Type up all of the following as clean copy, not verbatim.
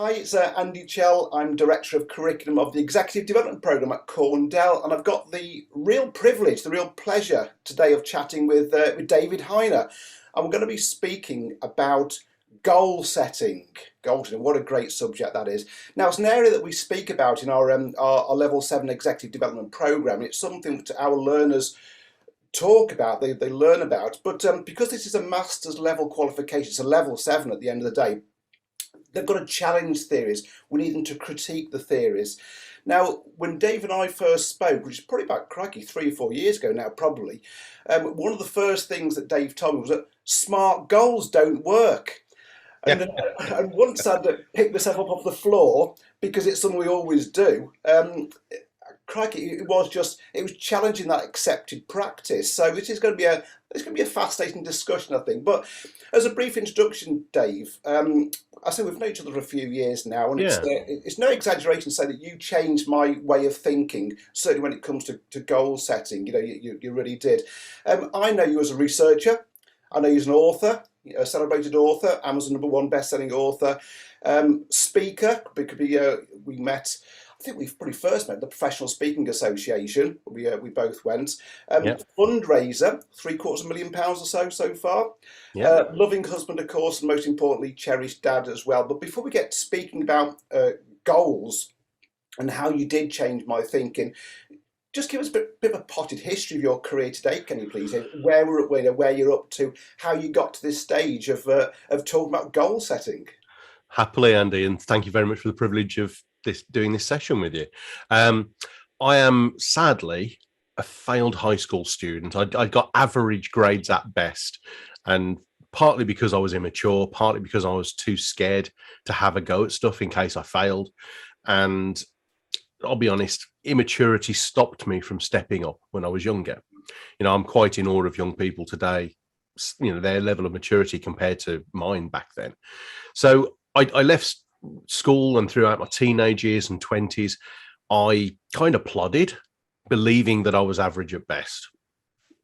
Hi, it's Andy Chell. I'm Director of Curriculum of the Executive Development Programme at Corndel, and I've got the real privilege, the real pleasure today of chatting with David Hyner. And we're going to be speaking about goal setting. Goal setting, what a great subject that is. Now, it's an area that we speak about in our Level 7 Executive Development Programme. It's something that our learners talk about, they learn about, but because this is a master's level qualification, it's a level 7 at the end of the day. They've got to challenge theories. We need them to critique the theories. Now, when Dave and I first spoke, which is probably about, crikey, 3 or 4 years ago now, probably, one of the first things that Dave told me was that smart goals don't work. And, Yeah. and once I'd picked myself up off the floor, because it's something we always do, crikey, it was challenging that accepted practice. So this is going to be a fascinating discussion, I think. But as a brief introduction, Dave, I say we've known each other for a few years now, and Yeah. it's no exaggeration to say that you changed my way of thinking. Certainly when it comes to goal setting, you really did. I know you as a researcher. I know you as an author, a celebrated author, Amazon #1 best-selling author, speaker. We met. I think we probably first met at the Professional Speaking Association. We both went. Yeah. Fundraiser, £750,000 or so far. Yeah. Loving husband, of course, and most importantly, cherished dad as well. But before we get speaking about goals and how you did change my thinking, just give us a bit of a potted history of your career today, can you please? Where you're up to, how you got to this stage of talking about goal setting. Happily, Andy, and thank you very much for the privilege of doing this session with you. I am sadly a failed high school student. I got average grades at best, and partly because I was immature, partly because I was too scared to have a go at stuff in case I failed. And I'll be honest, immaturity stopped me from stepping up when I was younger. I'm quite in awe of young people today, their level of maturity compared to mine back then. So I left school, and throughout my teenage years and 20s, I kind of plodded, believing that I was average at best,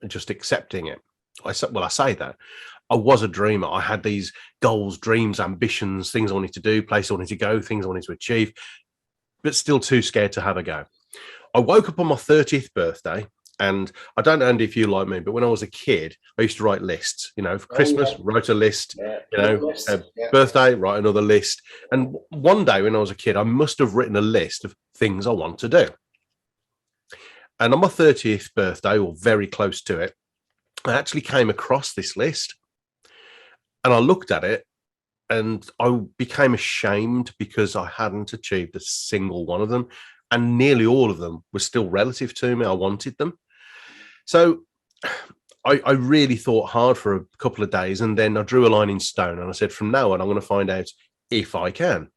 and just accepting it. I say that. I was a dreamer. I had these goals, dreams, ambitions, things I wanted to do, places I wanted to go, things I wanted to achieve, but still too scared to have a go. I woke up on my 30th birthday, and I don't know, Andy, if you like me, but when I was a kid, I used to write lists. For Christmas, wrote a list. Birthday, write another list. And one day when I was a kid, I must have written a list of things I want to do. And on my 30th birthday, or very close to it, I actually came across this list, and I looked at it, and I became ashamed because I hadn't achieved a single one of them, and nearly all of them were still relative to me. I wanted them. So I really thought hard for a couple of days, and then I drew a line in stone, and I said, from now on, I'm going to find out if I can.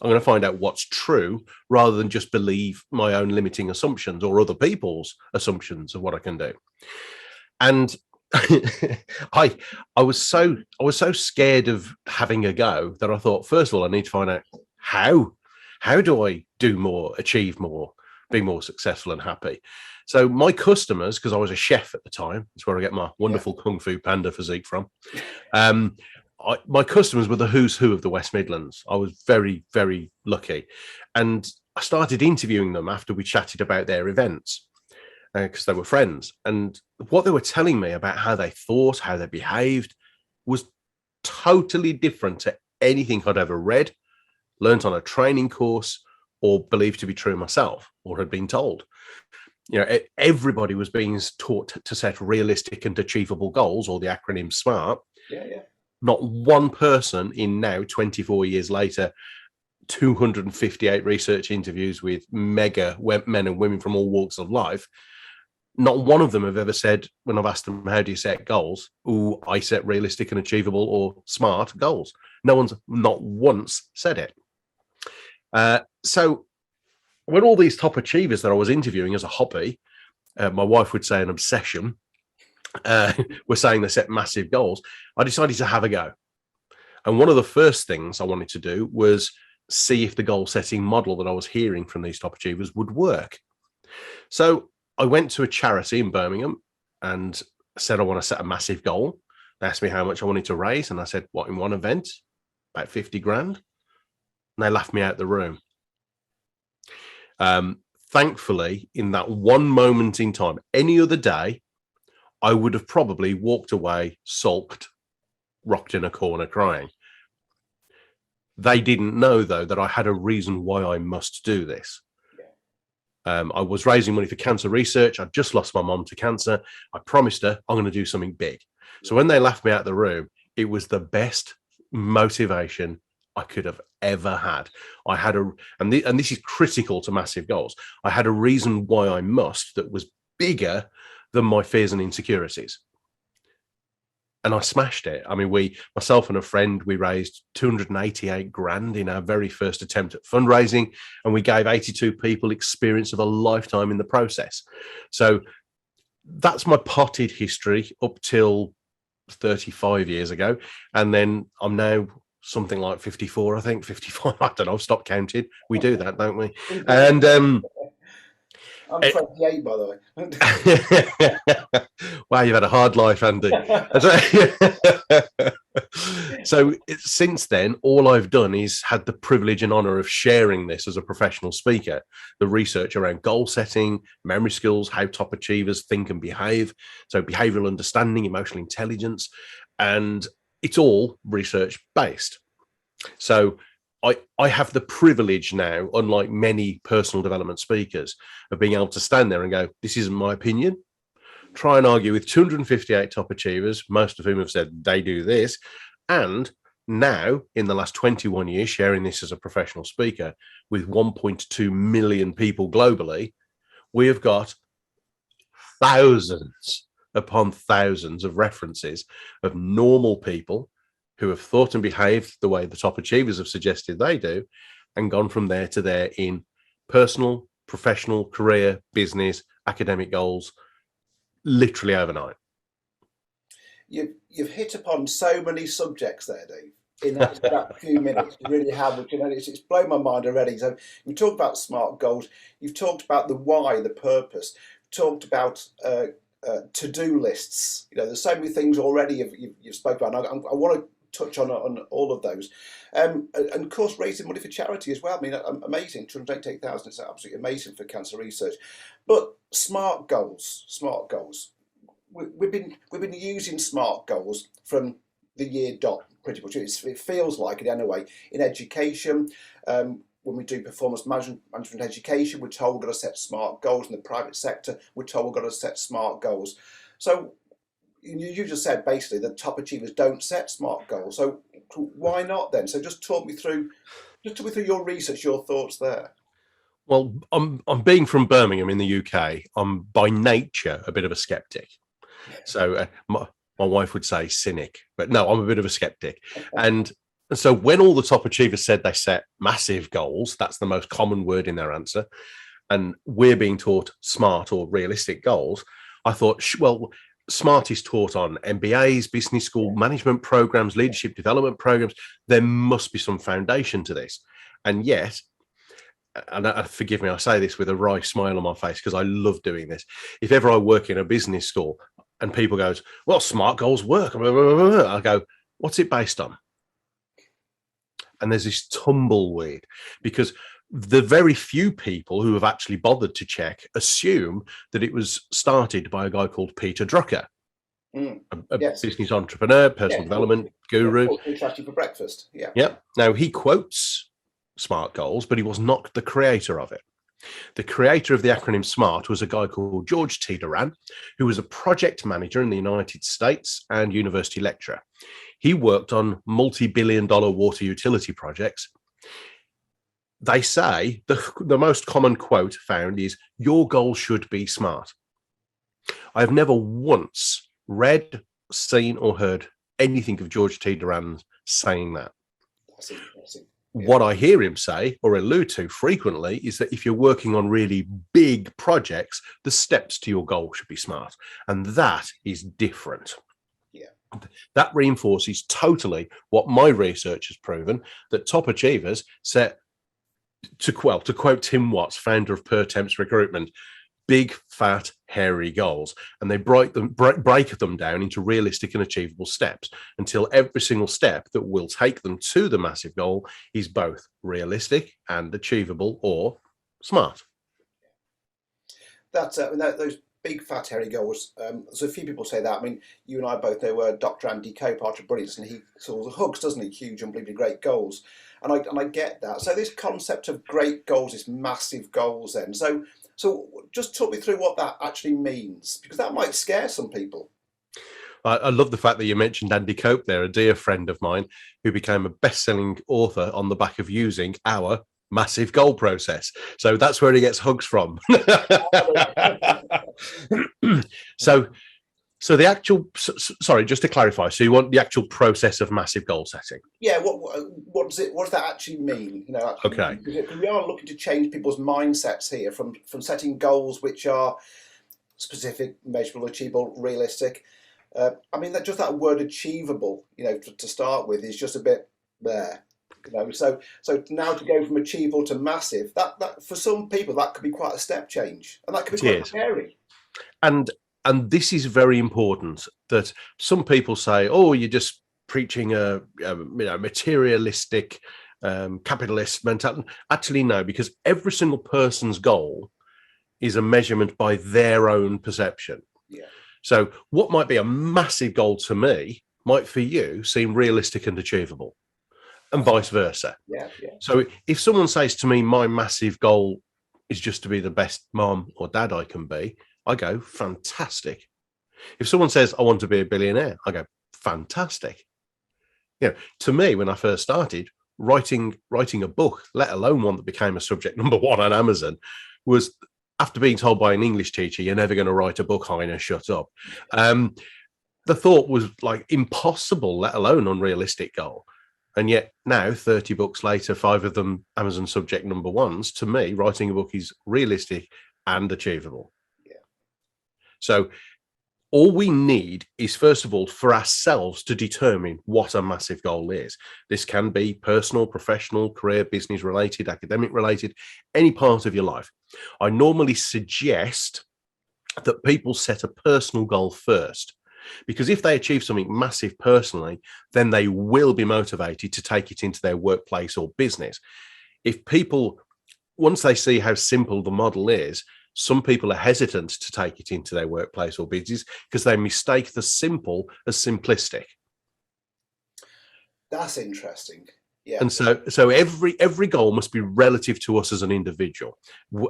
I'm going to find out what's true rather than just believe my own limiting assumptions or other people's assumptions of what I can do. And I was so scared of having a go that I thought, first of all, I need to find out how do I do more, achieve more, be more successful and happy. So my customers, because I was a chef at the time, that's where I get my wonderful Kung Fu Panda physique from. My customers were the who's who of the West Midlands. I was very, very lucky. And I started interviewing them after we chatted about their events, because they were friends. And what they were telling me about how they thought, how they behaved, was totally different to anything I'd ever read, learnt on a training course, or believed to be true myself, or had been told. Everybody was being taught to set realistic and achievable goals, or the acronym SMART. Yeah. Not one person in now, 24 years later, 258 research interviews with mega men and women from all walks of life, not one of them have ever said, when I've asked them, how do you set goals? Oh, I set realistic and achievable or SMART goals. No one's not once said it. So when all these top achievers that I was interviewing as a hobby, my wife would say an obsession, were saying they set massive goals, I decided to have a go. And one of the first things I wanted to do was see if the goal setting model that I was hearing from these top achievers would work. So I went to a charity in Birmingham and said, I want to set a massive goal. They asked me how much I wanted to raise. And I said, what, in one event? About 50 grand. and they laughed me out the room. Thankfully, in that one moment in time, any other day, I would have probably walked away, sulked, rocked in a corner crying. They didn't know, though, that I had a reason why I must do this. I was raising money for cancer research. I'd just lost my mom to cancer. I promised her I'm going to do something big. So when they laughed me out the room, it was the best motivation I could have ever had. I had and this is critical to massive goals. I had a reason why I must that was bigger than my fears and insecurities. And I smashed it. I mean, myself and a friend, we raised 288 grand in our very first attempt at fundraising, and we gave 82 people experience of a lifetime in the process. So that's my potted history up till 35 years ago. And then I'm now something like 54, I think, 55. I don't know. Stop counting. We do that, don't we? And I'm 28, by the way. Wow, you've had a hard life, Andy. So since then, all I've done is had the privilege and honor of sharing this as a professional speaker, the research around goal setting, memory skills, how top achievers think and behave. So behavioral understanding, emotional intelligence, and it's all research based. So I have the privilege now, unlike many personal development speakers, of being able to stand there and go, this isn't my opinion. Try and argue with 258 top achievers, most of whom have said they do this. And now, in the last 21 years, sharing this as a professional speaker with 1.2 million people globally, we have got thousands upon thousands of references of normal people who have thought and behaved the way the top achievers have suggested they do, and gone from there to there in personal, professional, career, business, academic goals, literally overnight. You've hit upon so many subjects there, Dave, in that few minutes. You really have, which, it's blown my mind already. So we talked about SMART goals. You've talked about the why, the purpose. You've talked about to-do lists. There's so many things already you've spoken about. And I want to touch on all of those, and of course raising money for charity as well. I mean, amazing, 288,000 is absolutely amazing for cancer research. But SMART goals. We've been using SMART goals from the year dot, pretty much. It feels like it anyway. In education, when we do performance management education, we're told we've got to set SMART goals. In the private sector, we're told we've got to set SMART goals. So you just said basically that top achievers don't set SMART goals. So why not then? So just talk me through your research, your thoughts there. Well, I'm being from Birmingham in the UK. I'm by nature a bit of a skeptic. So my wife would say cynic, but no, I'm a bit of a skeptic. And so when all the top achievers said they set massive goals, that's the most common word in their answer, and we're being taught SMART or realistic goals, I thought, well, SMART is taught on MBAs, business school management programs, leadership development programs. There must be some foundation to this. And yet, and forgive me, I say this with a wry smile on my face because I love doing this. If ever I work in a business school and people goes, well, SMART goals work, I go, what's it based on? And there's this tumbleweed, because the very few people who have actually bothered to check assume that it was started by a guy called Peter Drucker, a business entrepreneur, personal development guru. For breakfast. Yeah. Now, he quotes SMART goals, but he was not the creator of it. The creator of the acronym SMART was a guy called George T. Duran, who was a project manager in the United States and university lecturer. He worked on multi-billion-dollar water utility projects. They say the most common quote found is, your goal should be SMART. I've never once read, seen, or heard anything of George T. Duran saying that. That's interesting. What I hear him say or allude to frequently is that if you're working on really big projects, the steps to your goal should be SMART. And that is different. Yeah. That reinforces totally what my research has proven, that top achievers set, to quote Tim Watts, founder of Per Temps Recruitment, big, fat, hairy goals, and they break them down into realistic and achievable steps until every single step that will take them to the massive goal is both realistic and achievable or smart. Those big fat hairy goals. So a few people say that. I mean, you and I both know Dr. Andy Coe, part of Brilliance, and he sort of hugs, doesn't he? Huge, unbelievably great goals, and I get that. So this concept of great goals, this massive goals, then. So just talk me through what that actually means, because that might scare some people. I love the fact that you mentioned Andy Cope there, a dear friend of mine who became a best-selling author on the back of using our massive goal process. So that's where he gets hugs from. So the actual, sorry, just to clarify, so you want the actual process of massive goal setting? Yeah. What does that actually mean? Okay. Because we are looking to change people's mindsets here from setting goals which are specific, measurable, achievable, realistic. I mean, that word achievable, to start with, is just a bit there. So now to go from achievable to massive, that for some people that could be quite a step change, and that could be quite scary. And this is very important, that some people say, "Oh, you're just preaching a materialistic, capitalist mentality." Actually, no, because every single person's goal is a measurement by their own perception. Yeah. So what might be a massive goal to me might for you seem realistic and achievable, and vice versa. Yeah. So if someone says to me, my massive goal is just to be the best mom or dad I can be, I go, fantastic. If someone says I want to be a billionaire, I go, fantastic. To me, when I first started writing a book, let alone one that became a subject number 1 on Amazon, was after being told by an English teacher, you're never going to write a book, Hyner, shut up. The thought was like impossible, let alone unrealistic goal. And yet now, 30 books later, 5 of them Amazon subject number 1s, to me, writing a book is realistic and achievable. Yeah. So all we need is, first of all, for ourselves to determine what a massive goal is. This can be personal, professional, career, business related, academic related, any part of your life. I normally suggest that people set a personal goal first, because if they achieve something massive personally, then they will be motivated to take it into their workplace or business. If people, once they see how simple the model is, some people are hesitant to take it into their workplace or business because they mistake the simple as simplistic. That's interesting. Yeah. And so every goal must be relative to us as an individual.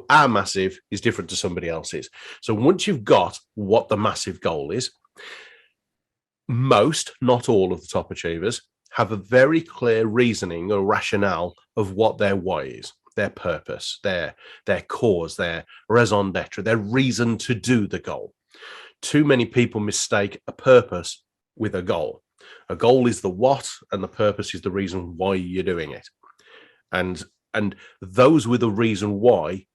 Our massive is different to somebody else's. So once you've got what the massive goal is, most, not all of the top achievers have a very clear reasoning or rationale of what their why is, their purpose, their cause, their raison d'etre, their reason to do the goal. Too many people mistake a purpose with a goal. A goal is the what, and the purpose is the reason why you're doing it. And those with a reason why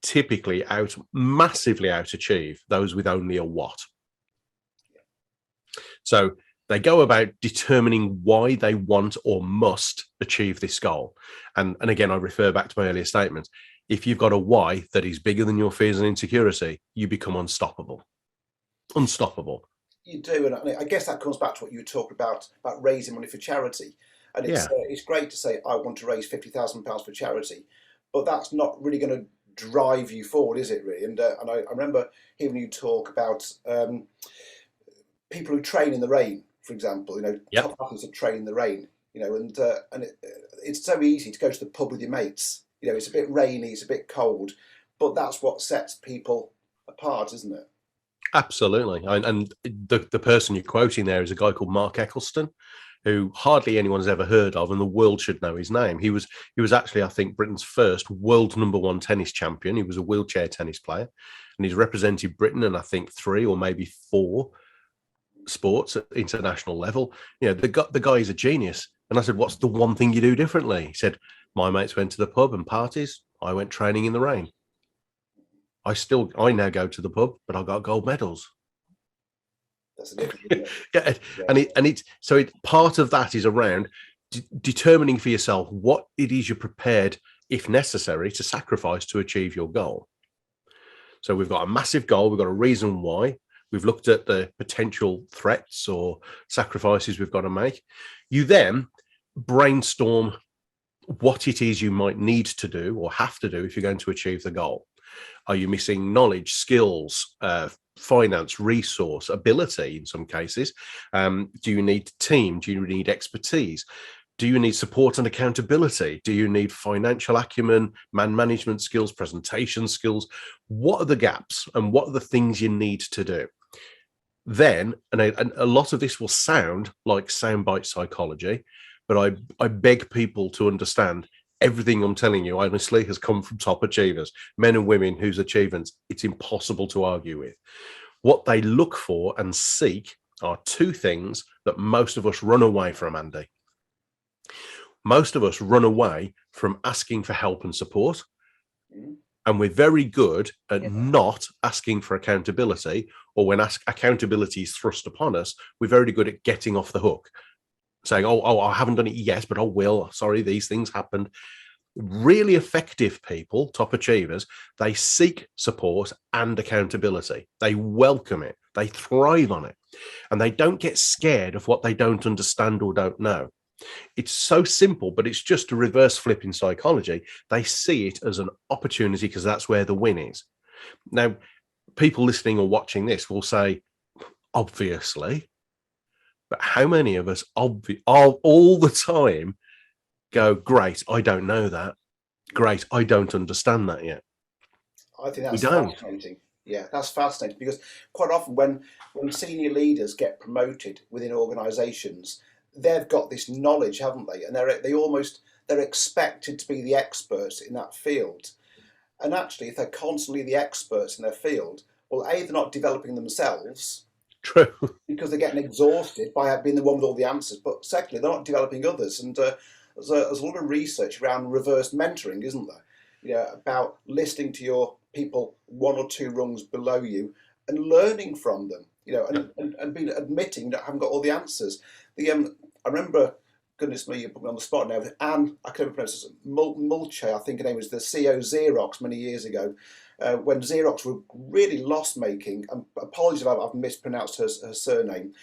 typically massively out-achieve those with only a what. So they go about determining why they want or must achieve this goal. And again, I refer back to my earlier statements. If you've got a why that is bigger than your fears and insecurity, you become unstoppable. Unstoppable. You do, and I guess that comes back to what you were talking about raising money for charity. And it's great to say, I want to raise £50,000 for charity, but that's not really going to drive you forward, is it really? And I remember hearing you talk about people who train in the rain, for example. Top athletes that train in the rain. It's so easy to go to the pub with your mates. It's a bit rainy, it's a bit cold, but that's what sets people apart, isn't it? Absolutely. And the person you're quoting there is a guy called Mark Eccleston, who hardly anyone's ever heard of, and the world should know his name. He was actually, I think, Britain's first world #1 tennis champion. He was a wheelchair tennis player, and he's represented Britain in, I think, 3 or maybe 4 sports at international level. The guy is a genius. And I said, what's the one thing you do differently? He said, my mates went to the pub and parties. I went training in the rain. I now go to the pub, but I got gold medals. That's a different, yeah. And part of that is around determining for yourself what it is you're prepared, if necessary, to sacrifice to achieve your goal. So we've got a massive goal, we've got a reason why, we've looked at the potential threats or sacrifices we've got to make. You then brainstorm what it is you might need to do or have to do if you're going to achieve the goal. Are you missing knowledge, skills, finance, resource, ability in some cases? Do you need team? Do you need expertise? Do you need support and accountability? Do you need financial acumen, man management skills, presentation skills? What are the gaps and what are the things you need to do? Then, and a lot of this will sound like soundbite psychology, but I beg people to understand everything I'm telling you, honestly, has come from top achievers, men and women whose achievements it's impossible to argue with. What they look for and seek are two things that most of us run away from, Andy. Most of us run away from asking for help and support. And we're very good at not asking for accountability, or when accountability is thrust upon us, we're very good at getting off the hook, saying, oh, I haven't done it yet, but I will. Sorry, these things happened. Really effective people, top achievers, they seek support and accountability. They welcome it. They thrive on it. And they don't get scared of what they don't understand or don't know. It's so simple, but it's just a reverse flip in psychology. They see it as an opportunity because that's where the win is. Now, people listening or watching this will say, obviously, but how many of us all the time go, great, I don't know that. Great, I don't understand that yet. I think that's fascinating. Yeah, that's fascinating because quite often when senior leaders get promoted within organisations, they've got this knowledge, haven't they? And they're expected to be the experts in that field. And actually, if they're constantly the experts in their field, well, A, they're not developing themselves. True. Because they're getting exhausted by being the one with all the answers. But secondly, they're not developing others. And there's a lot of research around reverse mentoring, isn't there? You know, about listening to your people one or two rungs below you and learning from them. You know, and admitting that I haven't got all the answers. I remember, goodness me, you put me on the spot now. Anne, I can't pronounce this, Mulche, I think her name was the CEO of Xerox many years ago, when Xerox were really loss-making. Apologies if I've mispronounced her surname.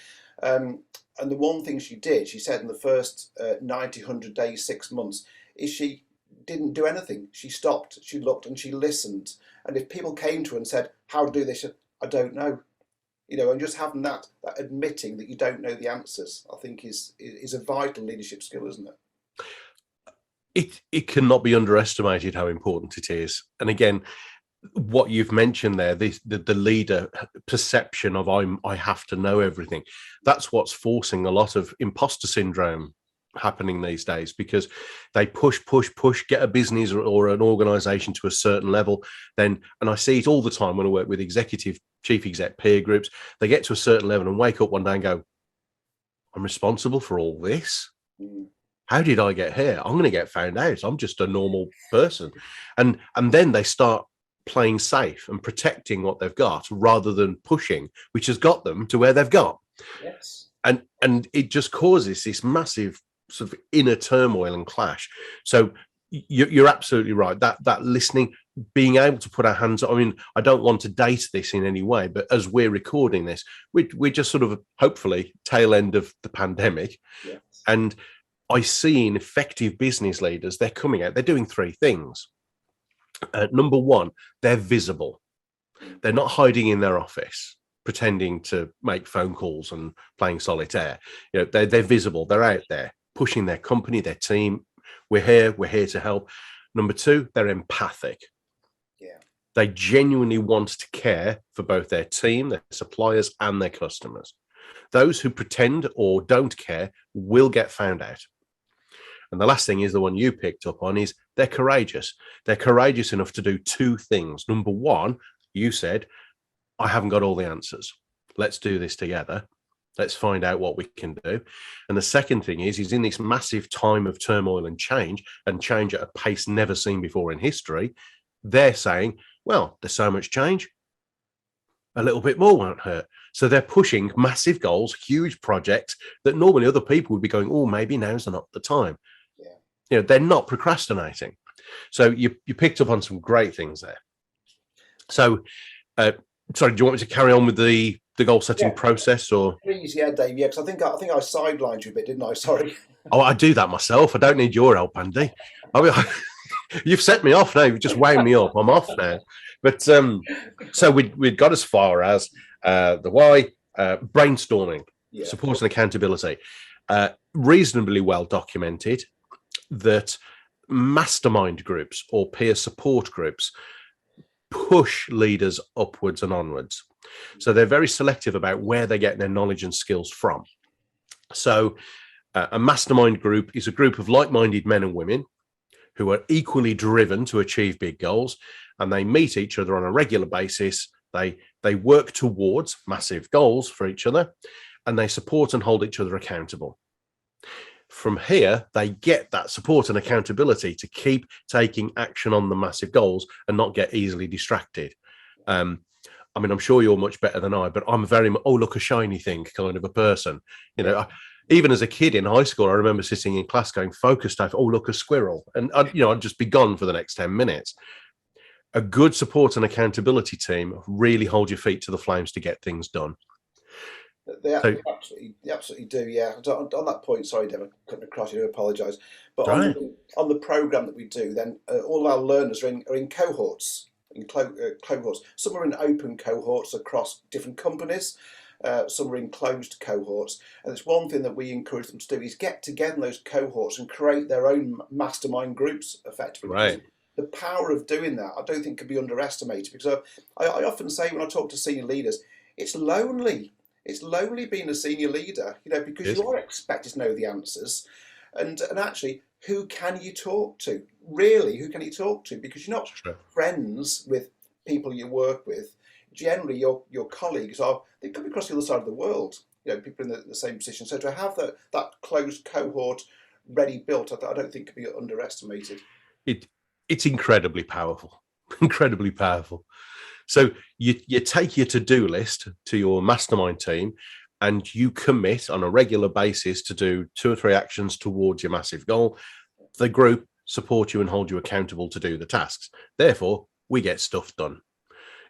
And the one thing she did, she said in the first 90, 100 days, 6 months, is she didn't do anything. She stopped, she looked, and she listened. And if people came to her and said, how to do this, I don't know. You know, and just having that admitting that you don't know the answers, I think is a vital leadership skill, isn't it? It cannot be underestimated how important it is. And again, what you've mentioned there, the leader perception of I have to know everything, that's what's forcing a lot of imposter syndrome happening these days, because they push, get a business or an organization to a certain level, then, and I see it all the time when I work with chief exec peer groups, they get to a certain level and wake up one day and go, I'm responsible for all this. How did I get here? I'm going to get found out. I'm just a normal person. And then they start playing safe and protecting what they've got rather than pushing, which has got them to where they've got. Yes. And it just causes this massive sort of inner turmoil and clash. So you're absolutely right. That listening, being able to put our hands on, I mean, I don't want to date this in any way, but as we're recording this, we're just sort of hopefully tail end of the pandemic. Yes. And I see in effective business leaders, they're coming out, they're doing three things. Number one, they're visible. They're not hiding in their office, pretending to make phone calls and playing solitaire. You know, they're visible. They're out there pushing their company, their team. We're here to help. Number two, they're empathic. Yeah. They genuinely want to care for both their team, their suppliers, and their customers. Those who pretend or don't care will get found out. And the last thing is the one you picked up on is they're courageous. They're courageous enough to do two things. Number one, you said, I haven't got all the answers. Let's do this together. Let's find out what we can do. And the second thing is in this massive time of turmoil and change at a pace never seen before in history, they're saying, well, there's so much change, a little bit more won't hurt. So they're pushing massive goals, huge projects that normally other people would be going, oh, maybe now's not the time. Yeah. You know, they're not procrastinating. So you picked up on some great things there. So Uh, sorry, do you want me to carry on with the goal setting Yeah, process, or? please, yeah, Dave. Yeah, because I think I sidelined you a bit, didn't I? Sorry. Oh, I do that myself. I don't need your help, Andy. I mean, you've set me off now. You've just wound me up. I'm off now. But so we'd got as far as the why, brainstorming, Yeah, support and accountability. Reasonably well documented that mastermind groups or peer support groups push leaders upwards and onwards. So they're very selective about where they're getting their knowledge and skills from. So a mastermind group is a group of like-minded men and women who are equally driven to achieve big goals, and they meet each other on a regular basis. They work towards massive goals for each other, and they support and hold each other accountable. From here, they get that support and accountability to keep taking action on the massive goals and not get easily distracted. I mean, I'm sure you're much better than I, but I'm very, oh, look, a shiny thing kind of a person. Even as a kid in high school, I remember sitting in class going, focus, Dave, oh, look, a squirrel. And, I'd just be gone for the next 10 minutes. A good support and accountability team really hold your feet to the flames to get things done. they absolutely do. Yeah. On that point, sorry, Dave, I couldn't across you. I apologise. But Right. on the program that we do, then all of our learners are in cohorts. Cohorts. Some are in open cohorts across different companies. Some are in closed cohorts, and it's one thing that we encourage them to do is get together in those cohorts and create their own mastermind groups, effectively. Because Right. the power of doing that, I don't think, can be underestimated. Because I often say when I talk to senior leaders, it's lonely. It's lonely being a senior leader, because Yes. you are expected to know the answers, and actually, who can you talk to? Really, who can you talk to? Because you're not True. friends with people you work with. Generally, your colleagues they come across the other side of the world. People in the same position. So to have that closed cohort ready built, I don't think can be underestimated. It's incredibly powerful, incredibly powerful. So you take your to-do list to your mastermind team, and you commit on a regular basis to do 2 or 3 actions towards your massive goal. The group support you and hold you accountable to do the tasks. Therefore, we get stuff done.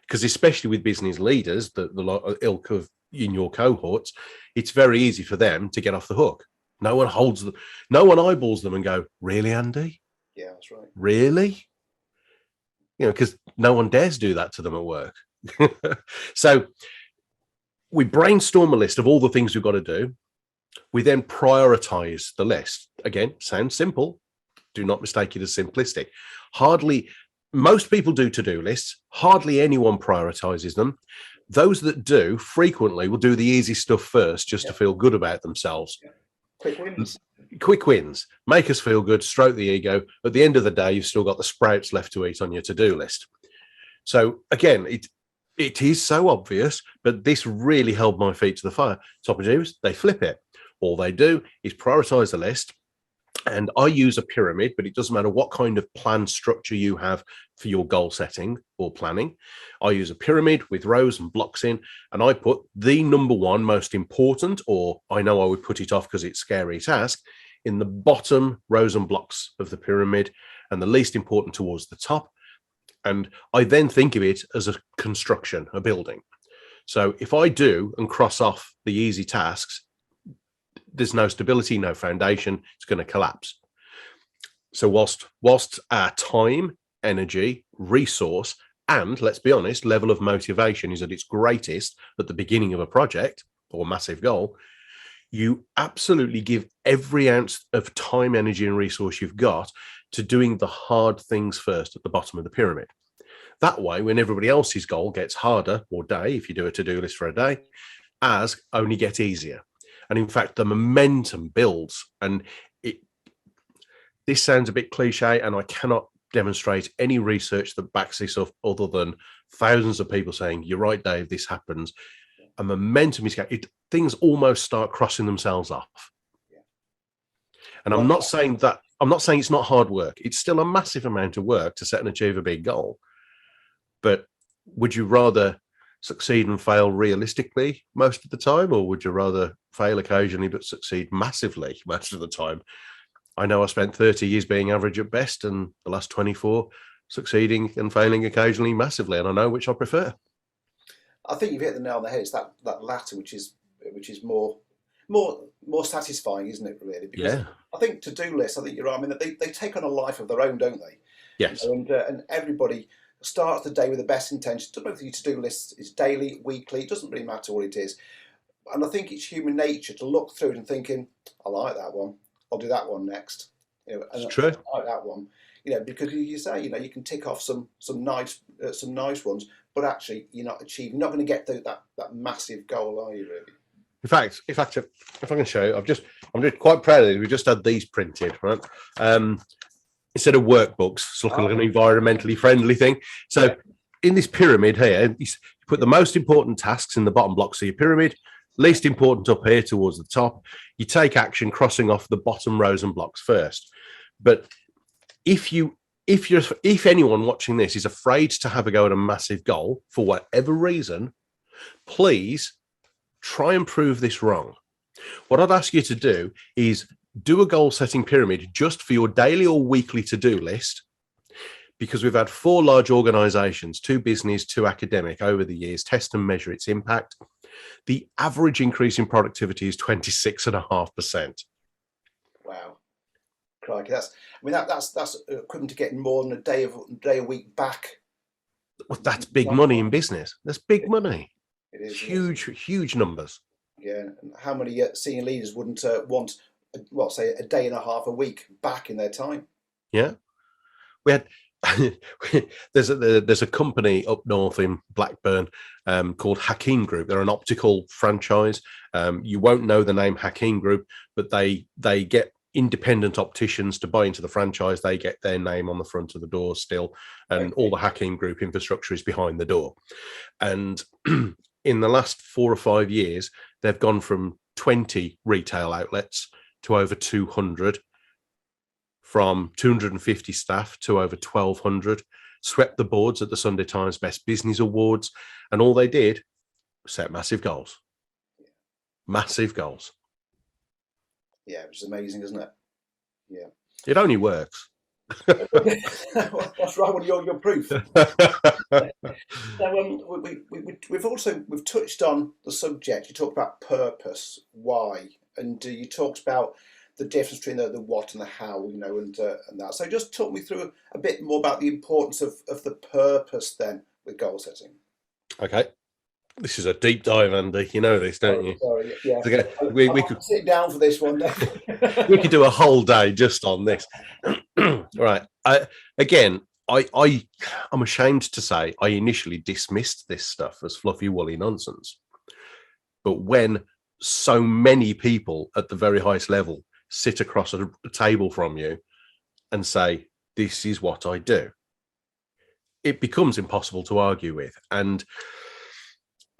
Because especially with business leaders, the ilk of in your cohorts, it's very easy for them to get off the hook. No one eyeballs them and go, really, Andy? Yeah, that's right. Really? Because no one dares do that to them at work. So we brainstorm a list of all the things we've got to do. We then prioritize the list. Again, sounds simple. Do not mistake it as simplistic. Most people do to-do lists. Hardly anyone prioritizes them. Those that do frequently will do the easy stuff first just to feel good about themselves. Yeah. Quick wins. Make us feel good, stroke the ego. At the end of the day, you've still got the sprouts left to eat on your to-do list. So again, it is so obvious, but this really held my feet to the fire. Top achievers, they flip it. All they do is prioritize the list. And I use a pyramid, but it doesn't matter what kind of plan structure you have for your goal setting or planning. I use a pyramid with rows and blocks in, and I put the number one most important, or I know I would put it off because it's scary task, in the bottom rows and blocks of the pyramid, and the least important towards the top. And I then think of it as a construction, a building. So if I do and cross off the easy tasks, there's no stability, no foundation, it's going to collapse. So whilst our time, energy, resource, and let's be honest, level of motivation is at its greatest at the beginning of a project or massive goal, you absolutely give every ounce of time, energy, and resource you've got to doing the hard things first at the bottom of the pyramid. That way, when everybody else's goal gets harder, or day, if you do a to-do list for a day, ours only get easier. And in fact, the momentum builds. And this sounds a bit cliche, and I cannot demonstrate any research that backs this up other than thousands of people saying, you're right, Dave, this happens. And momentum is things almost start crossing themselves off. Yeah. And I'm not saying it's not hard work. It's still a massive amount of work to set and achieve a big goal. But would you rather succeed and fail realistically most of the time, or would you rather fail occasionally but succeed massively most of the time? I know I spent 30 years being average at best, and the last 24 succeeding and failing occasionally massively, and I know which I prefer. I think you've hit the nail on the head. It's that latter which is more satisfying, isn't it? Really, because Yeah. I think to-do lists. I think you're right. I mean, they take on a life of their own, don't they? Yes. And everybody starts the day with the best intention. Doesn't matter if your to-do list is daily, weekly. It doesn't really matter what it is. And I think it's human nature to look through it and thinking, I like that one. I'll do that one next. It's And true. I like that one. Because you say, you can tick off some nice ones, but actually you're not going to get that massive goal, are you really? In fact, if I can show you, I'm just quite proud of it. We just had these printed, right? Instead of workbooks, it's like an environmentally friendly thing. So in this pyramid here, you put the most important tasks in the bottom blocks of your pyramid, least important up here towards the top. You take action crossing off the bottom rows and blocks first. But if anyone watching this is afraid to have a go at a massive goal for whatever reason, please try and prove this wrong. What I'd ask you to do is do a goal setting pyramid just for your daily or weekly to-do list, because we've had 4 large organizations, 2 business, 2 academic over the years, test and measure its impact. The average increase in productivity is 26.5%. Wow. Crikey, that's equivalent to getting more than a day a week back. Well, that's big money in business. That's big money. It is huge numbers. Yeah, and how many senior leaders wouldn't want, say a day and a half a week back in their time? Yeah, we had. there's a company up north in Blackburn called Hakim Group. They're an optical franchise. You won't know the name Hakim Group, but they get independent opticians to buy into the franchise. They get their name on the front of the door still, and all the Hakim Group infrastructure is behind the door. And in the last 4 or 5 years, they've gone from 20 retail outlets to over 200, from 250 staff to over 1,200, swept the boards at the Sunday Times Best Business Awards, and all they did was set massive goals. Massive goals. Yeah, which is amazing, isn't it? Yeah. It only works. That's right. Well, you're proof. So, we've touched on the subject. You talked about purpose, why, and you talked about the difference between the what and the how, and that. So just talk me through a bit more about the importance of the purpose then with goal setting. Okay. This is a deep dive, Andy. You know this, don't you? Sorry, yeah. Okay. We could sit down for this one, Dave. We could do a whole day just on this. Right. I'm ashamed to say I initially dismissed this stuff as fluffy, woolly nonsense. But when so many people at the very highest level sit across a table from you and say, this is what I do, it becomes impossible to argue with. And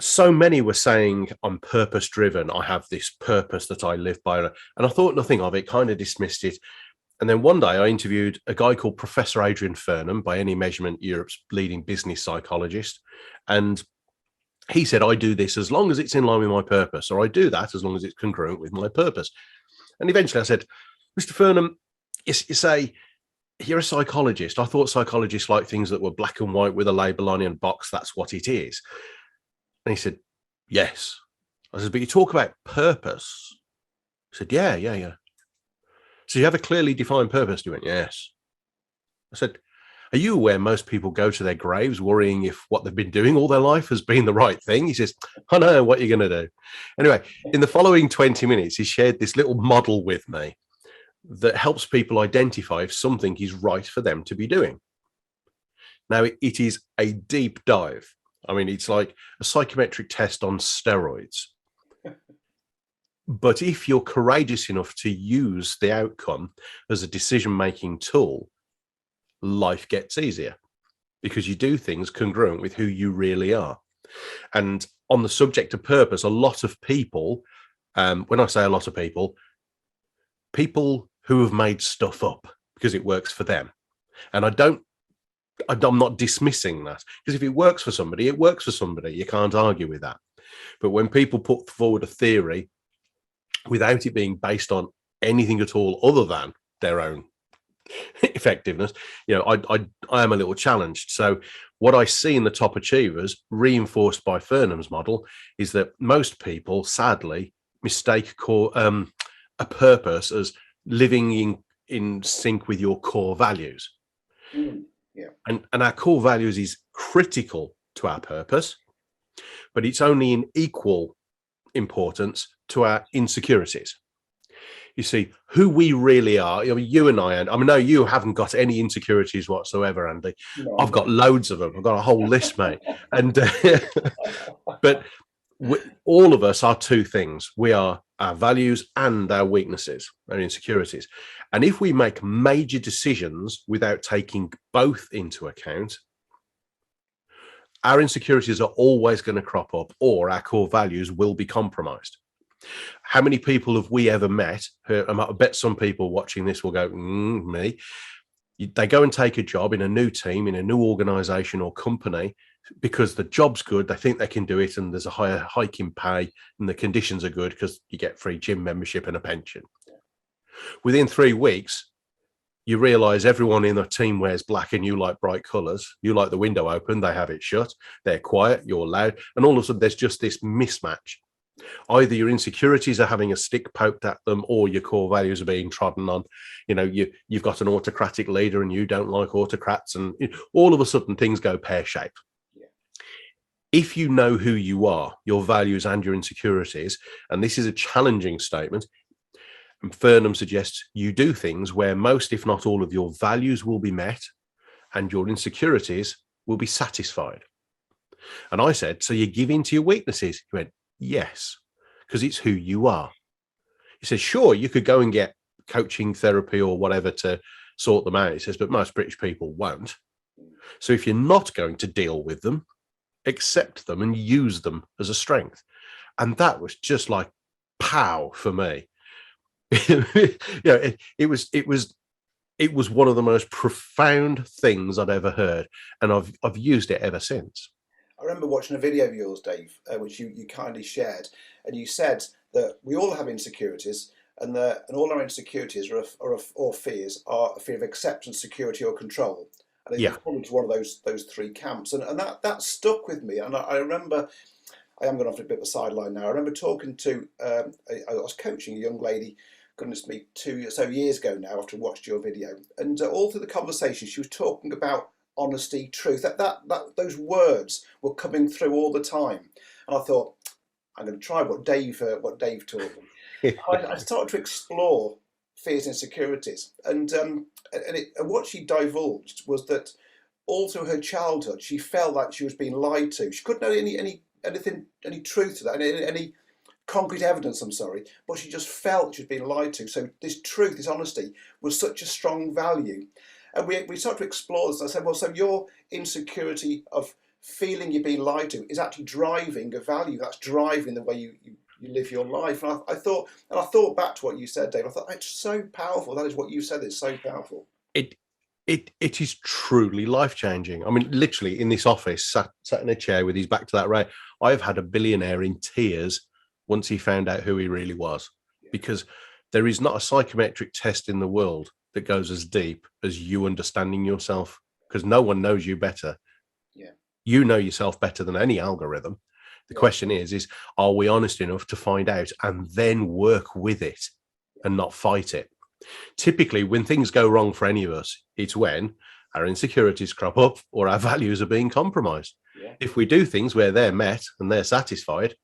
so many were saying, I'm purpose driven. I have this purpose that I live by. And I thought nothing of it, kind of dismissed it. And then one day I interviewed a guy called Professor Adrian Furnham, by any measurement, Europe's leading business psychologist. And he said, I do this as long as it's in line with my purpose, or I do that as long as it's congruent with my purpose. And eventually I said, Mr. Furnham, you say, you're a psychologist. I thought psychologists like things that were black and white with a label on it and box. That's what it is. And he said, yes. I said, but you talk about purpose. He said, yeah. So you have a clearly defined purpose? He went, yes. I said, are you aware most people go to their graves worrying if what they've been doing all their life has been the right thing? He says, I know, what are you going to do? Anyway, in the following 20 minutes, he shared this little model with me that helps people identify if something is right for them to be doing. Now, it is a deep dive. I mean, it's like a psychometric test on steroids. But if you're courageous enough to use the outcome as a decision-making tool, life gets easier because you do things congruent with who you really are. And on the subject of purpose, a lot of people, when I say a lot of people who have made stuff up because it works for them. And I'm not dismissing that, because if it works for somebody, it works for somebody. You can't argue with that. But when people put forward a theory without it being based on anything at all other than their own effectiveness, I am a little challenged. So what I see in the top achievers, reinforced by Furnham's model, is that most people, sadly, mistake a purpose as living in sync with your core values. Yeah. And our core values is critical to our purpose, but it's only in equal importance to our insecurities. You see, who we really are, you and I know you haven't got any insecurities whatsoever, Andy. No, I've got loads of them. I've got a whole list, mate. And but all of us are two things. We are our values and our weaknesses, our insecurities. And if we make major decisions without taking both into account, our insecurities are always going to crop up, or our core values will be compromised. How many people have we ever met? I bet some people watching this will go, me. They go and take a job in a new team, in a new organization or company, because the job's good, they think they can do it, and there's a higher hike in pay, and the conditions are good because you get free gym membership and a pension. Within 3 weeks, you realize everyone in the team wears black and you like bright colors. You like the window open, they have it shut. They're quiet, you're loud. And all of a sudden, there's just this mismatch. Either your insecurities are having a stick poked at them, or your core values are being trodden on. You've got an autocratic leader and you don't like autocrats, and all of a sudden things go pear-shaped. Yeah. If you know who you are, your values and your insecurities, and this is a challenging statement, and Furnham suggests you do things where most, if not all, of your values will be met and your insecurities will be satisfied. And I said, so you give in to your weaknesses? He went, yes, because it's who you are. He says, sure, you could go and get coaching, therapy or whatever to sort them out. He says, but most British people won't. So if you're not going to deal with them, accept them and use them as a strength. And that was just like pow for me. It was one of the most profound things I'd ever heard, and I've used it ever since. I remember watching a video of yours, Dave, which you kindly shared, and you said that we all have insecurities, and all our insecurities or fears are a fear of acceptance, security, or control. And it's probably one of those three camps, and that stuck with me. And I remember, I am going off a bit of a sideline now. I remember talking to, I was coaching a young lady, goodness me, 2 or so years ago now, after I watched your video, and all through the conversation, she was talking about honesty, truth. That those words were coming through all the time, and I thought, I'm going to try what Dave taught me. I started to explore fears and insecurities, and what she divulged was that all through her childhood, she felt like she was being lied to. She couldn't know any truth to that, any concrete evidence, but she just felt she was being lied to. So this truth, this honesty, was such a strong value. And we started to explore this. I said, well, so your insecurity of feeling you're being lied to is actually driving a value. That's driving the way you live your life. And I thought back to what you said, Dave. I thought, it's so powerful. That is what you said. It's so powerful. It is truly life-changing. I mean, literally in this office, sat in a chair with his back to that rail, I've had a billionaire in tears once he found out who he really was. Yeah. Because there is not a psychometric test in the world that goes as deep as you understanding yourself, because no one knows you better. Yeah. You know yourself better than any algorithm. The question is, are we honest enough to find out and then work with it and not fight it? Typically, when things go wrong for any of us, it's when our insecurities crop up or our values are being compromised. Yeah. If we do things where they're met and they're satisfied,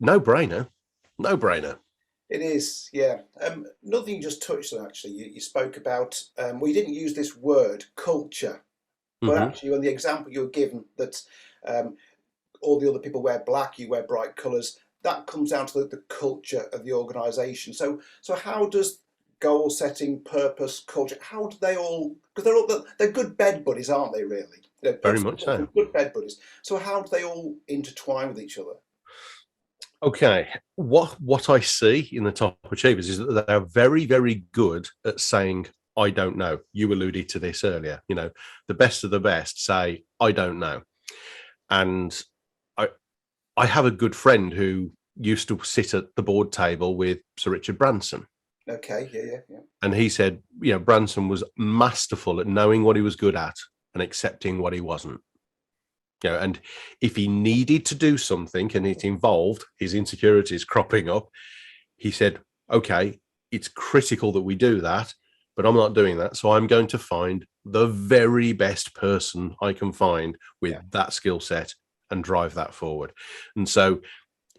no brainer. It is, yeah. Another thing you just touched on, actually, you spoke about, you didn't use this word, culture, but actually on the example you were given that all the other people wear black, you wear bright colours, that comes down to the culture of the organisation. So how does goal setting, purpose, culture, how do they all, because they're good bed buddies, aren't they, really? Very much so. Good bed buddies. So how do they all intertwine with each other? Okay, what I see in the top achievers is that they're very, very good at saying, I don't know. You alluded to this earlier. The best of the best say, I don't know. And I have a good friend who used to sit at the board table with Sir Richard Branson. Okay. Yeah. And he said, Branson was masterful at knowing what he was good at and accepting what he wasn't. And if he needed to do something and it involved his insecurities cropping up, he said, okay, it's critical that we do that, but I'm not doing that. So I'm going to find the very best person I can find with that skill set and drive that forward. And so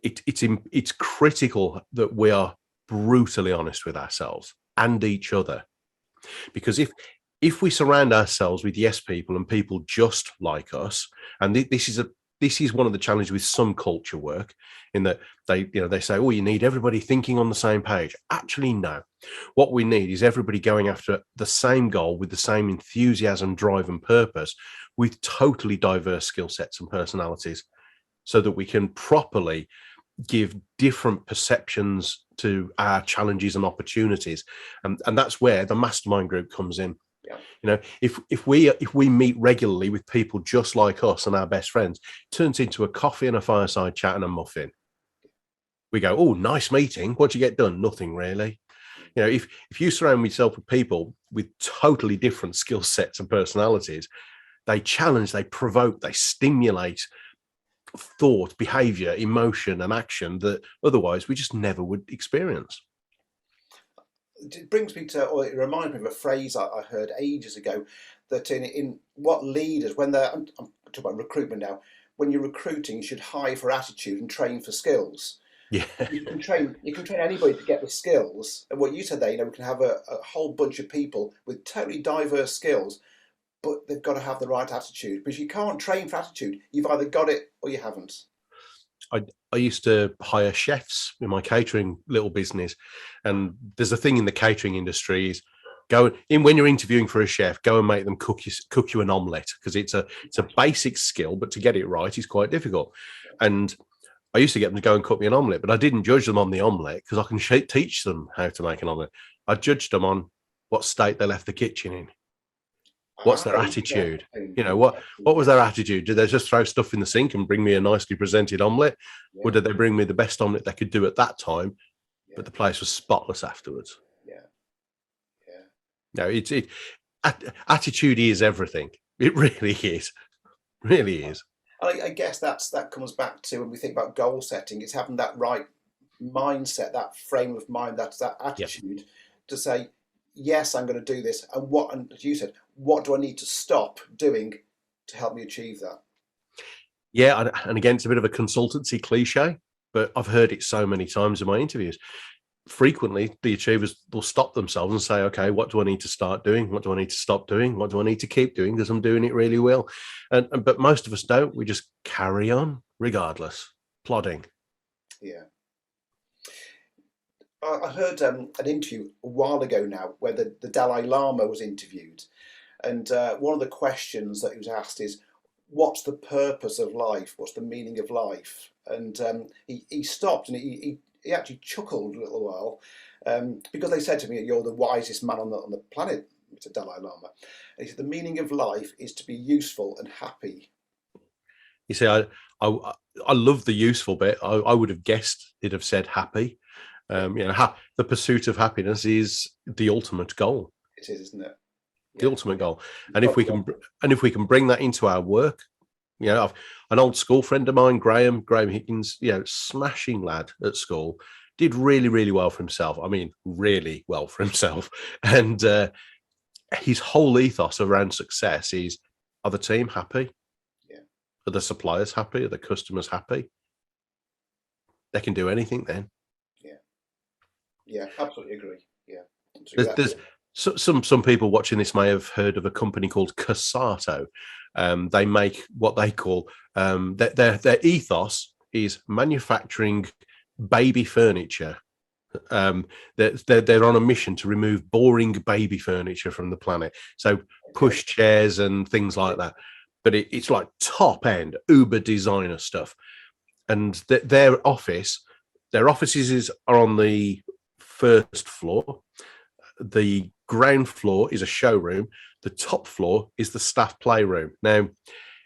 it's critical that we are brutally honest with ourselves and each other, because if we surround ourselves with yes people and people just like us, and this is one of the challenges with some culture work, in that they say, oh, you need everybody thinking on the same page. Actually, no. What we need is everybody going after the same goal with the same enthusiasm, drive, and purpose, with totally diverse skill sets and personalities, so that we can properly give different perceptions to our challenges and opportunities. And that's where the mastermind group comes in. If we meet regularly with people just like us and our best friends, it turns into a coffee and a fireside chat and a muffin. We go, oh, nice meeting. What'd you get done? Nothing really. If you surround yourself with people with totally different skill sets and personalities, they challenge, they provoke, they stimulate thought, behavior, emotion, and action that otherwise we just never would experience. It brings me to, or it reminds me of a phrase I heard ages ago, that in what leaders, when I'm talking about recruitment now, when you're recruiting, you should hire for attitude and train for skills. Yeah, you can train anybody to get the skills. And what you said there, we can have a whole bunch of people with totally diverse skills, but they've got to have the right attitude, because you can't train for attitude. You've either got it or you haven't. I used to hire chefs in my catering little business, and there's a thing in the catering industry is when you're interviewing for a chef, go and make them cook you an omelette, because it's a basic skill, but to get it right is quite difficult. And I used to get them to go and cook me an omelette, but I didn't judge them on the omelette, because I can teach them how to make an omelette. I judged them on what state they left the kitchen in. What's their attitude? What was their attitude? Did they just throw stuff in the sink and bring me a nicely presented omelette? Or did they bring me the best omelette they could do at that time, but the place was spotless afterwards? No, attitude is everything. It really is. Really is. I guess that comes back to, when we think about goal setting, it's having that right mindset, that frame of mind, that attitude to say, yes, I'm going to do this. And as you said, what do I need to stop doing to help me achieve that? Yeah, and again, it's a bit of a consultancy cliche, but I've heard it so many times in my interviews. Frequently, the achievers will stop themselves and say, okay, what do I need to start doing? What do I need to stop doing? What do I need to keep doing? Because I'm doing it really well. But most of us don't. We just carry on regardless, plodding. Yeah. I heard an interview a while ago now where the Dalai Lama was interviewed. And one of the questions that he was asked is, what's the purpose of life? What's the meaning of life? And he stopped, and he actually chuckled a little while, because they said to me, you're the wisest man on the planet, Mr. Dalai Lama. And he said, the meaning of life is to be useful and happy. You see, I love the useful bit. I would have guessed he'd have said happy. The pursuit of happiness is the ultimate goal. It is, isn't it? The ultimate goal. And if we can bring that into our work, an old school friend of mine, Graham Higgins, smashing lad at school, did really, really well for himself. I mean, really well for himself. And his whole ethos around success is, are the team happy? Yeah. Are the suppliers happy? Are the customers happy? They can do anything then. Yeah, absolutely agree. Yeah. There's some people watching this may have heard of a company called Casato. They make what they call their ethos is manufacturing baby furniture. They're on a mission to remove boring baby furniture from the planet. So push chairs and things like that. But it's like top end Uber designer stuff. And their offices are on the first floor. The ground floor is a showroom. The top floor is the staff playroom. Now,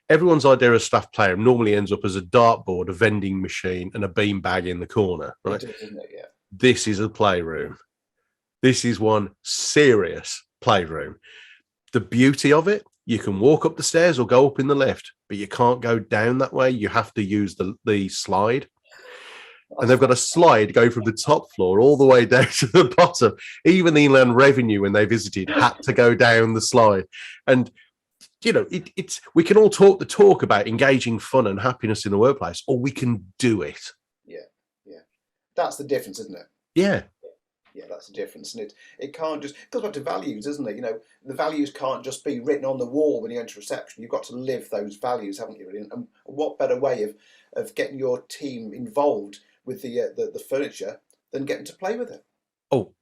everyone's idea of staff playroom normally ends up as a dartboard, a vending machine, and a beanbag in the corner, right? Isn't it? Yeah. This is a playroom. This is one serious playroom. The beauty of it, you can walk up the stairs or go up in the lift, but you can't go down that way. You have to use the slide. And they've got a slide going from the top floor all the way down to the bottom. Even the Inland Revenue, when they visited, had to go down the slide. And you know, it's we can all talk the talk about engaging fun and happiness in the workplace, or we can do it. Yeah, yeah. That's the difference, isn't it? Yeah. Yeah, that's the difference. And it can't just, it goes back to values, isn't it? You know, the values can't just be written on the wall when you enter reception. You've got to live those values, haven't you, really? And what better way of getting your team involved with the furniture than getting to play with it? Oh,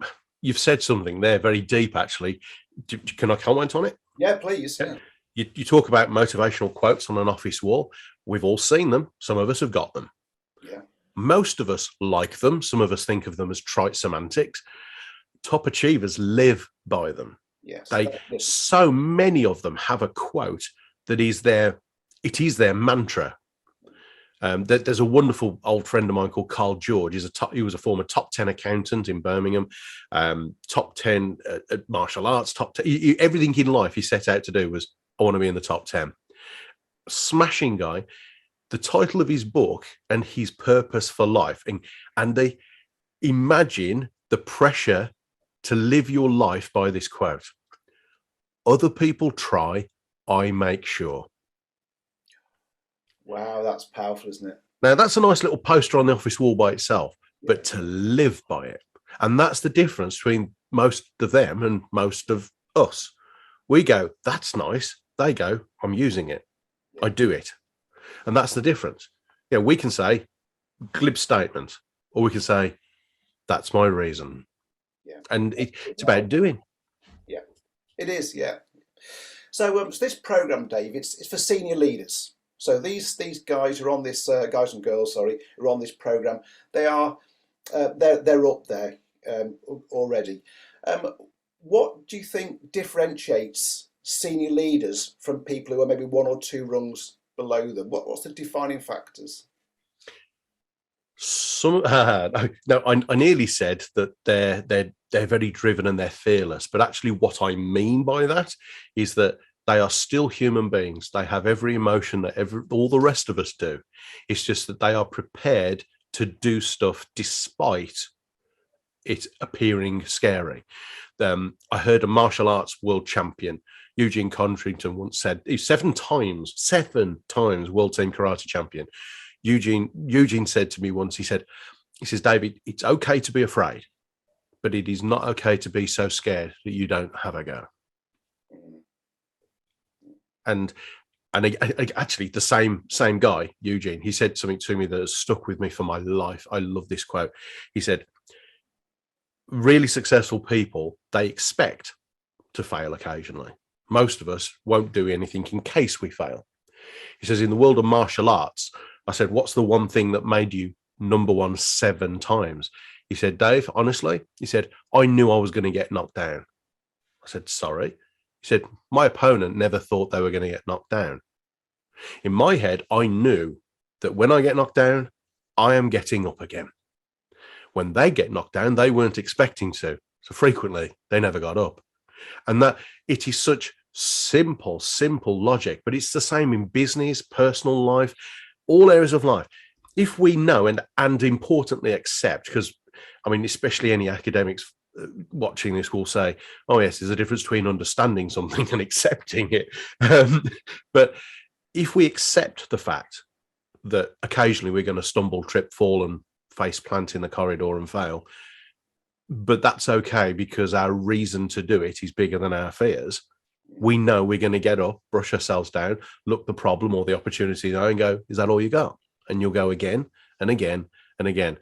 you've said something there very deep, actually. Can I comment on it? Yeah, please. Yeah. You talk about motivational quotes on an office wall. We've all seen them. Some of us have got them. Yeah. Most of us like them. Some of us think of them as trite semantics. Top achievers live by them. Yes. So many of them have a quote that is their mantra. There's a wonderful old friend of mine called Carl George. He was a former top 10 accountant in Birmingham, top 10 at martial arts, top 10. Everything in life he set out to do was, I want to be in the top 10. Smashing guy. The title of his book and his purpose for life. And they imagine the pressure to live your life by this quote. Other people try, I make sure. Wow, that's powerful, isn't it? Now, that's a nice little poster on the office wall by itself, but to live by it. And that's the difference between most of them and most of us. We go, that's nice. They go, I'm using it. I do it. And that's the difference. Yeah, we can say glib statement, or we can say, that's my reason. Yeah. And it's about doing. Yeah, it is. Yeah. So this program, Dave, it's for senior leaders. So these guys who are on this, guys and girls, sorry, who are on this program, they're up there already. What do you think differentiates senior leaders from people who are maybe one or two rungs below them? What's the defining factors? I nearly said that they're very driven and they're fearless, but actually what I mean by that is that they are still human beings. They have every emotion that all the rest of us do. It's just that they are prepared to do stuff despite it appearing scary. I heard a martial arts world champion, Eugene Contrington, once said, he's 7 times world team karate champion. Eugene said to me once, he says, David, it's okay to be afraid, but it is not okay to be so scared that you don't have a go. And actually the same guy, Eugene, he said something to me that has stuck with me for my life. I love this quote. He said, really successful people, they expect to fail occasionally. Most of us won't do anything in case we fail. He says, in the world of martial arts, I said, what's the one thing that made you number one 7 times? He said, Dave, honestly, he said, I knew I was going to get knocked down. I said, sorry. He said, my opponent never thought they were going to get knocked down. In my head, I knew that when I get knocked down, I am getting up again. When they get knocked down, they weren't expecting to. So frequently, they never got up. And that it is such simple logic, but it's the same in business, personal life, all areas of life. If we know and importantly accept, because I mean, especially any academics watching this will say, oh yes, there's a difference between understanding something and accepting it. But if we accept the fact that occasionally we're going to stumble, trip, fall and face plant in the corridor and fail, but that's okay because our reason to do it is bigger than our fears. We know we're going to get up, brush ourselves down, look the problem or the opportunity and go, is that all you got? And you'll go again and again and again.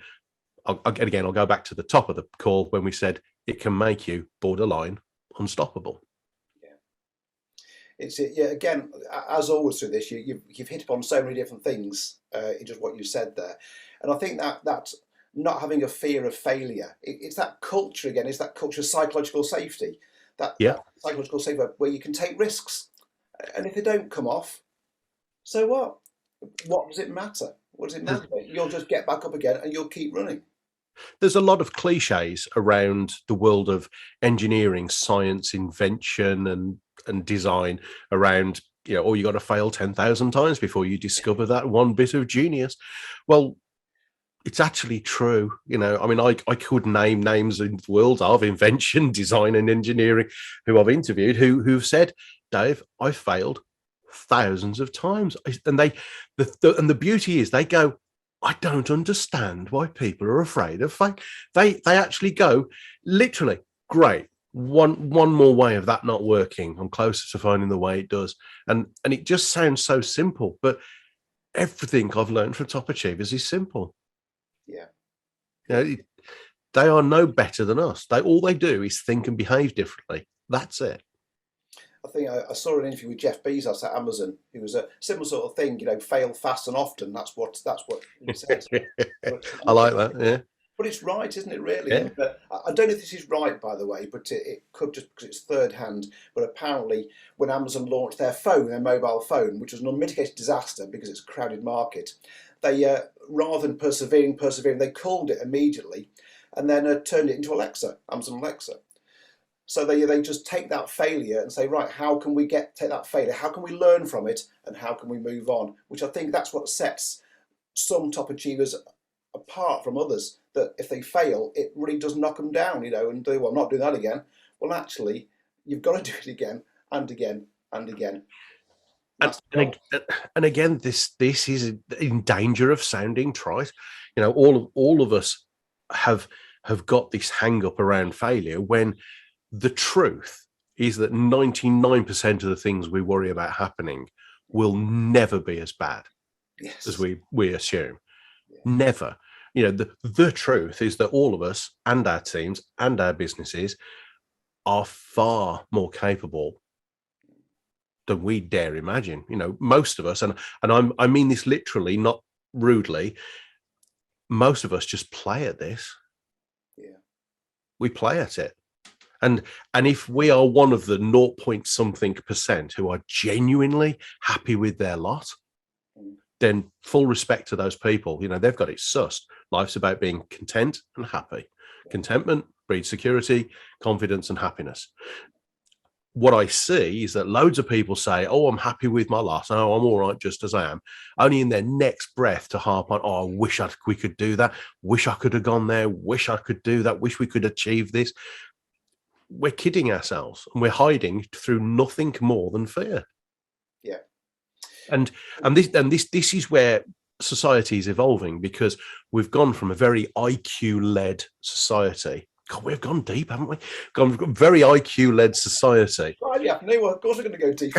I'll go back to the top of the call when we said it can make you borderline unstoppable. Yeah, again, as always through this, you've hit upon so many different things in just what you said there. And I think that not having a fear of failure, it's that culture again, it's that culture of psychological safety. That psychological safety where you can take risks. And if they don't come off, so what? What does it matter? What does it matter? You'll just get back up again and you'll keep running. There's a lot of cliches around the world of engineering, science, invention, and design around, oh, you got to fail 10,000 times before you discover that one bit of genius. Well, it's actually true. I mean, I could name names in the world of invention, design, and engineering who I've interviewed who've said, Dave, I failed thousands of times. And the beauty is they go, I don't understand why people are afraid of failure. They actually go, literally, great. One more way of that not working. I'm closer to finding the way it does. And it just sounds so simple, but everything I've learned from top achievers is simple. Yeah. They are no better than us. All they do is think and behave differently. That's it. I think I saw an interview with Jeff Bezos at Amazon. It was a similar sort of thing, fail fast and often. That's what he said. I like that. Yeah. But it's right, isn't it? Really. Yeah. I don't know if this is right, by the way, but it could, just because it's third hand. But apparently, when Amazon launched their mobile phone, which was an unmitigated disaster because it's a crowded market, they rather than persevering, they culled it immediately, and then turned it into Amazon Alexa. So they just take that failure and say, right, how can we take that failure? How can we learn from it? And how can we move on? Which I think that's what sets some top achievers apart from others. That if they fail, it really does knock them down, and do, well, I'm not doing that again. Well, actually, you've got to do it again and again and again. And again, this is in danger of sounding trite. All of us have got this hang up around failure, when the truth is that 99% of the things we worry about happening will never be as bad as we assume. Yeah. Never. The truth is that all of us and our teams and our businesses are far more capable than we dare imagine. Most of us, and I mean this literally, not rudely, most of us just play at this. Yeah. We play at it. And if we are one of the 0.something% who are genuinely happy with their lot, then full respect to those people. They've got it sussed. Life's about being content and happy. Contentment breeds security, confidence, and happiness. What I see is that loads of people say, oh, I'm happy with my lot. Oh, I'm all right just as I am. Only in their next breath to harp on, oh, I wish we could do that. Wish I could have gone there. Wish I could do that. Wish we could achieve this. We're kidding ourselves, and we're hiding through nothing more than fear. Yeah. And this is where society is evolving, because we've gone from a very IQ-led society. God, we've gone deep, haven't we? We've got very IQ-led society. Oh, yeah, no, of course we're going to go deep.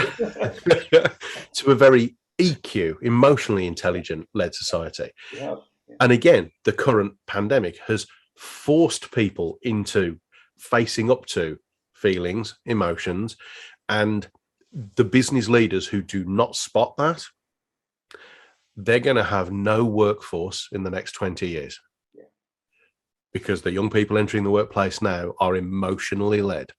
To a very EQ, emotionally intelligent-led society. Yeah. And again, the current pandemic has forced people into facing up to feelings, emotions, and the business leaders who do not spot that, they're going to have no workforce in the next 20 years. Yeah. Because the young people entering the workplace now are emotionally led.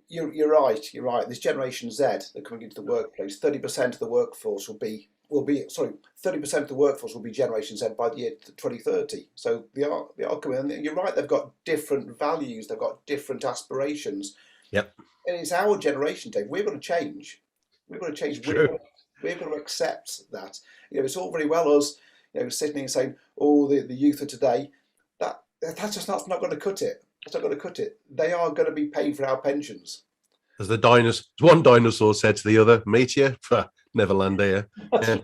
You're right. This Generation Z, they're coming into the workplace. 30% of the workforce will be 30% of the workforce will be Generation Z by the year 2030. So they are coming. And you're right. They've got different values. They've got different aspirations. Yep. And it's our generation, Dave. We're going to change. We're going to change. We're going to accept that. It's all very well us, sitting and saying, "Oh, the youth of today." That's not going to cut it. That's not going to cut it. They are going to be paying for our pensions. As one dinosaur said to the other, "Meet you, Neverland here." Yeah.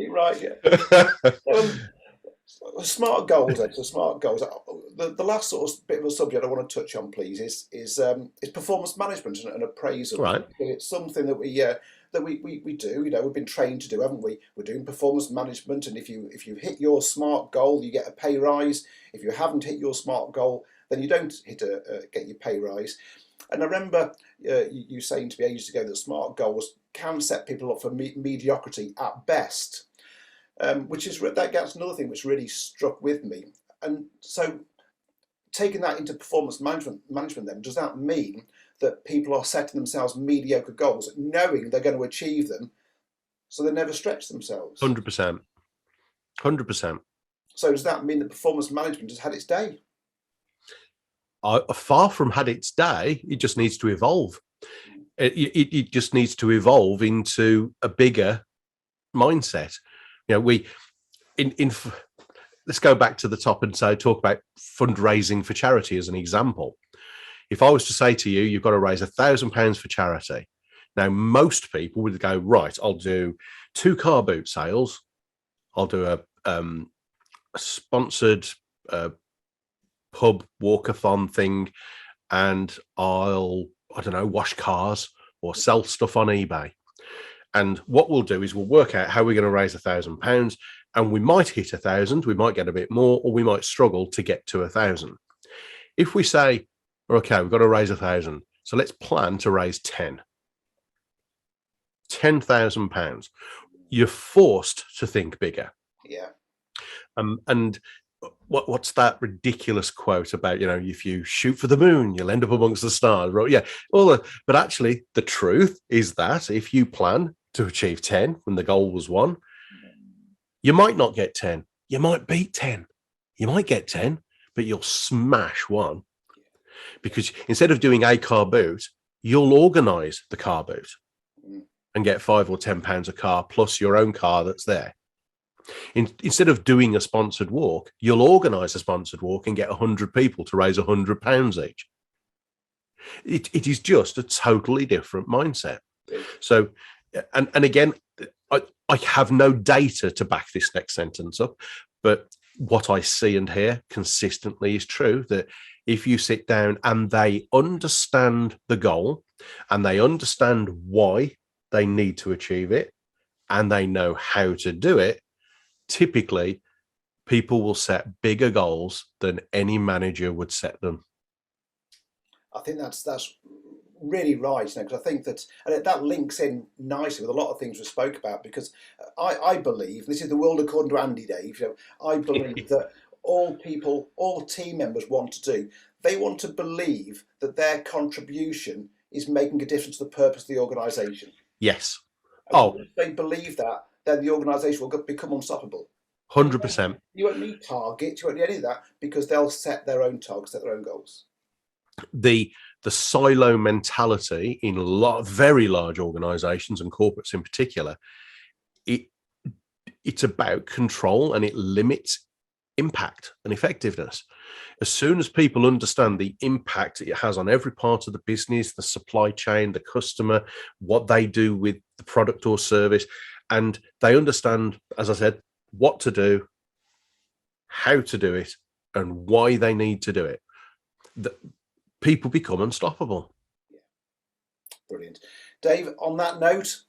Right. Yeah. Smart goals. Smart goals. The last sort of bit of a subject I want to touch on, please, is performance management and appraisal. Right. It's something that we do. We've been trained to do, haven't we? We're doing performance management, and if you hit your SMART goal, you get a pay rise. If you haven't hit your SMART goal, then you don't get your pay rise. And I remember you saying to me ages ago that SMART goals can set people up for mediocrity at best. That's another thing which really struck with me. And so taking that into performance management then, does that mean that people are setting themselves mediocre goals, knowing they're going to achieve them, so they never stretch themselves? 100%. So does that mean that performance management has had its day? Far from had its day. It just needs to evolve. It just needs to evolve into a bigger mindset. We in let's go back to the top and talk about fundraising for charity as an example. If I was to say to you, you've got to raise £1,000 for charity. Now, most people would go, right, I'll do 2 car boot sales. I'll do a sponsored pub walkathon thing, and I don't know, wash cars or sell stuff on eBay. And what we'll do is we'll work out how we're going to raise £1,000, and we might hit 1,000, we might get a bit more, or we might struggle to get to 1,000. If we say, okay, we've got to raise 1,000, so let's plan to raise £10,000. You're forced to think bigger. Yeah. And what's that ridiculous quote about, if you shoot for the moon, you'll end up amongst the stars, right? Yeah. But actually, the truth is that if you plan to achieve 10 when the goal was 1, you might not get 10. You might beat 10. You might get 10, but you'll smash 1. Because instead of doing a car boot, you'll organise the car boot and get £5 or £10 a car plus your own car that's there. Instead of doing a sponsored walk, you'll organise a sponsored walk and get 100 people to raise £100 each. It is just a totally different mindset. So, and again, I have no data to back this next sentence up, but what I see and hear consistently is true, that if you sit down and they understand the goal and they understand why they need to achieve it and they know how to do it, typically people will set bigger goals than any manager would set them. I think that's really right, because I think that links in nicely with a lot of things we spoke about, because I believe, this is the world according to Andy, Dave, I believe that all team members want to do, they want to believe that their contribution is making a difference to the purpose of the organisation. Yes. And if they believe that, then the organisation will become unstoppable. 100%. You won't need targets, you won't need any of that, because they'll set their own targets, set their own goals. The silo mentality in very large organizations and corporates in particular, it's about control, and it limits impact and effectiveness. As soon as people understand the impact it has on every part of the business, the supply chain, the customer, what they do with the product or service, and they understand, as I said, what to do, how to do it, and why they need to do it, people become unstoppable. Yeah. Brilliant. Dave, on that note,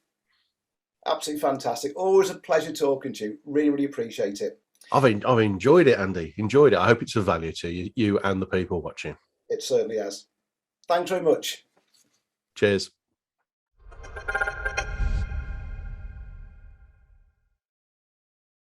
absolutely fantastic. Always a pleasure talking to you. Really, really appreciate it. I've enjoyed it, Andy. Enjoyed it. I hope it's of value to you and the people watching. It certainly has. Thanks very much. Cheers.